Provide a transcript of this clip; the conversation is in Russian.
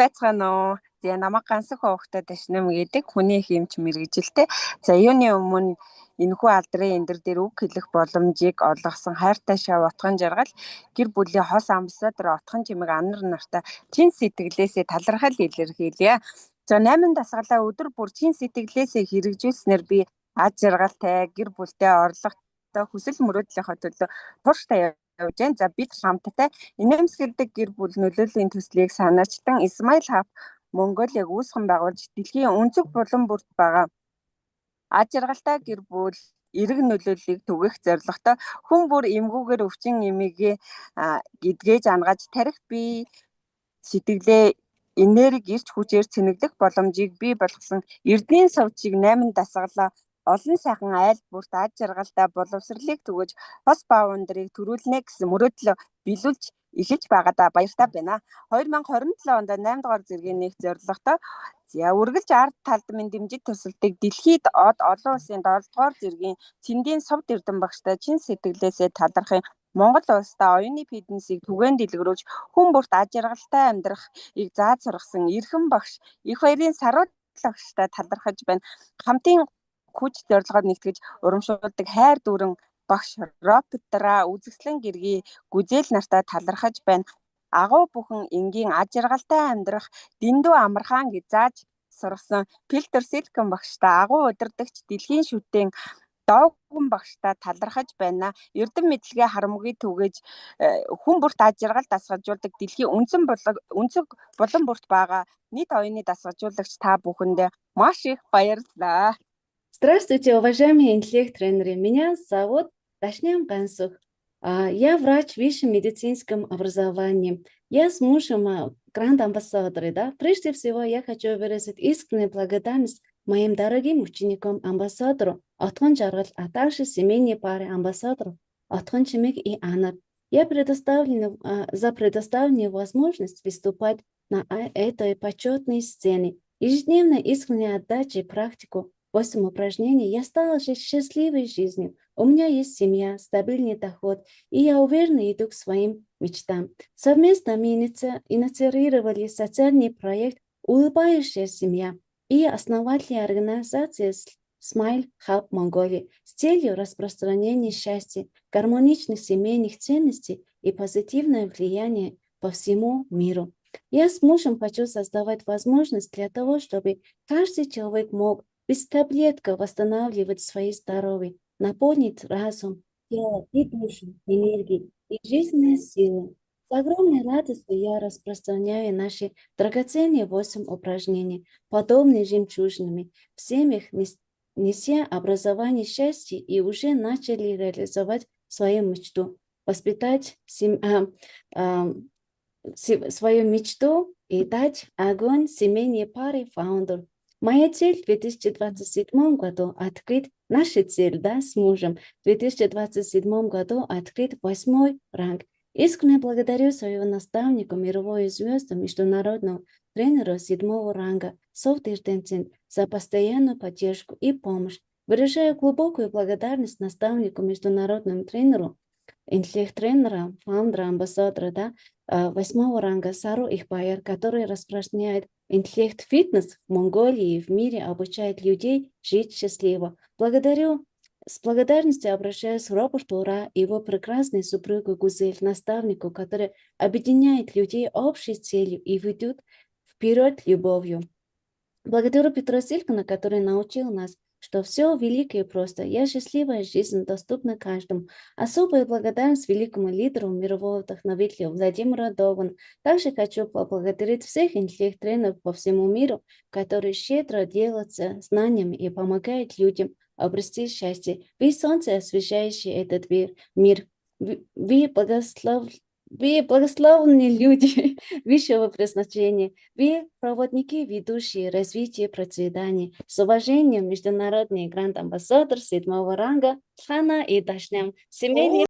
Байцгаана уу? За намайг Гансүх Овогтой Дашнам гэдэг хүний хэмж мэргэжилтэй. За юуны өмнө энэхүү алдрын эндэр дээр үг хэлэх боломжийг олгосон хайртай шав Отгон жаргал гэр бүлийн хос амбассадор Отгон чимэг анар нартай чин сэтгэлээсээ талархал илэрхийлье. За 8 дасгалаа өдөр бүр чин сэтгэлээсээ хэрэгжүүлснээр би аж жаргалтай гэр бүлтэй орлоготой хүсэл мөрөөдлийнхөө төлөө тууштай явж байна. За бид хамтдаа инээмсэглэдэг гэр бүл нөлөөллийн төслийг санаачлан Smile Hub Монголыг үүсгэн байгуулж дэлхийн өнцөг булан бүрт байгаа аж жаргалтай гэр бүл эрг нөлөөллийг түгэх зорилготой хүн бүр эмгүүгээр өвчин эмээгээ гэдгээж ангаж тарих бие сэтгэлээ энерги ирч хүчээр цэнэглэх боломжийг бий болгосон Эрдэнийн сувчийг 8 дасгалаа олон сайхан айл бүрт аж жаргалтай боловсролыг түгэж хос баавандрыг төрүүлнэ гэсэн мөрөөдлөө биелүүлж эхэлж байгаадаа баяртай байна. 2027 онд 8 дугаар зэргийн нэг зорилготой үргэлж ард талдмын дэмжид төсөлдөг дэлхийд олон улсын 7 дугаар зэргийн цэндийн сувд эрдэм багштай чин сэтгэлээсээ талархын Монгол улстай оюуны фитнесийг түгээн дэлгэрүүлж хүн бүрт аж жаргалтай амьдрахыг зааж сургасан эрхэм багш их баярын саруул багштай талархаж байна. Хамтын хүч зорилгоор нэгтгэж урамшуулдаг хайр дүүрэн багш Роботраа үзэсгэлэн гэргий гүзээл нартай талархаж байна. Агуу бүхэн энгийн аж жаргалтай амьдрах дэндүү амархан гэж зааж сургасан Фильтр Силкэн багштай агуу удирдагч дэлхийн шүтэн Доогийн багштай талархаж байна. Эрдэм мэдлэгээ харамгүй түгэж хүн бүрт аж жаргал дасгалжуулдаг дэлхийн өнцөг булан бүрт байгаа нийт оюуны дасгалжуулагч та бүхэндээ маш их баярлалаа. Здравствуйте, уважаемые интеллект-тренеры. Меня зовут Дашням Гансух. Я врач с высшим медицинским образованием. Я с мужем гранд-амбассадоры. Да? Прежде всего, я хочу выразить искреннюю благодарность моим дорогим ученикам амбассадору Отгон Жаргал, а также семейной паре амбассадоров Отгон Чимэг и Анар. Я за предоставленную возможность выступать на этой почетной сцене. Ежедневно искренней отдачей практику 8 упражнений я стала жить счастливой жизнью. У меня есть семья, стабильный доход, и я уверенно иду к своим мечтам. Совместно мы инициировали социальный проект «Улыбающая семья» и основатели организации Smile Hub Mongolia с целью распространения счастья, гармоничных семейных ценностей и позитивное влияние по всему миру. Я с мужем хочу создавать возможность для того, чтобы каждый человек мог без таблеток восстанавливать свои здоровье, наполнить разум, тело и душу энергией и жизненной силой. С огромной радостью я распространяю наши драгоценные 8 упражнений, подобные жемчужинами, в семьях, неся образование счастья, и уже начали реализовать свою мечту, воспитать свою мечту и дать огонь семейной паре фаундер. Моя цель в 2027 году открыть, наша цель, да, с мужем, в 2027 году открыть 8 ранг. Искренне благодарю своего наставника, мировую звезду, международного тренера 7 ранга, Софт Ирденцин, за постоянную поддержку и помощь. Выражаю глубокую благодарность наставнику, международному тренеру, интеллект-тренера, фаундера, амбассадора, да, 8 ранга Сару Ихбайер, который распространяет интеллект-фитнес в Монголии и в мире, обучает людей жить счастливо. С благодарностью обращаюсь к Роберту Ра и его прекрасной супругу Гузель, наставнику, который объединяет людей общей целью и ведет вперед любовью. Благодарю Петра Силкана, который научил нас, что все великое и просто. Я счастливая жизнь доступна каждому. Особая благодарность великому лидеру, мирового вдохновителю Владимиру Довгану. Также хочу поблагодарить всех интеллект-тренеров по всему миру, которые щедро делятся знаниями и помогают людям обрести счастье. Вы солнце, освещающее этот мир. Вы благословенные люди высшего предназначения. Вы проводники, ведущие развитие процветания. С уважением, международный гранд-амбассадор 7 ранга Хана и Дашням. Семейный